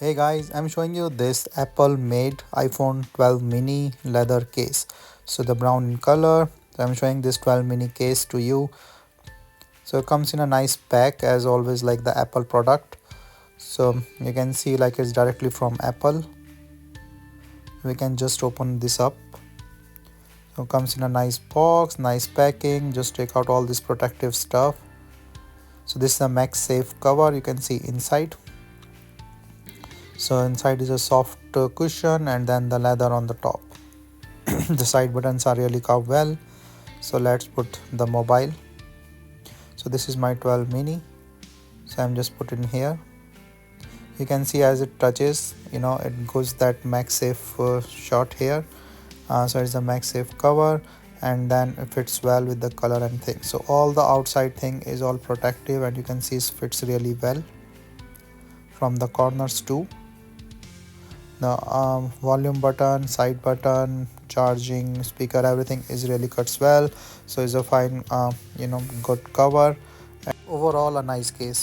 Hey guys, I'm showing you this Apple made iPhone 12 mini leather case. So the brown in color. So I'm showing this 12 mini case to you. So it comes in a nice pack as always like the Apple product. So you can see like it's directly from Apple. We can just open this up. So it comes in a nice box, nice packing. Just take out all this protective stuff. So this is a MagSafe cover you can see inside. So inside is a soft cushion and then the leather on the top. The side buttons are really carved well. So let's put the mobile. So this is my 12 mini. So I'm just putting here. You can see as it touches, it goes that MagSafe shot here. So it's a MagSafe cover and then it fits well with the color and thing. So all the outside thing is all protective and you can see it fits really well from the corners too. The volume button, side button, charging, speaker, everything is really cuts well. So it's a fine good cover and overall a nice case.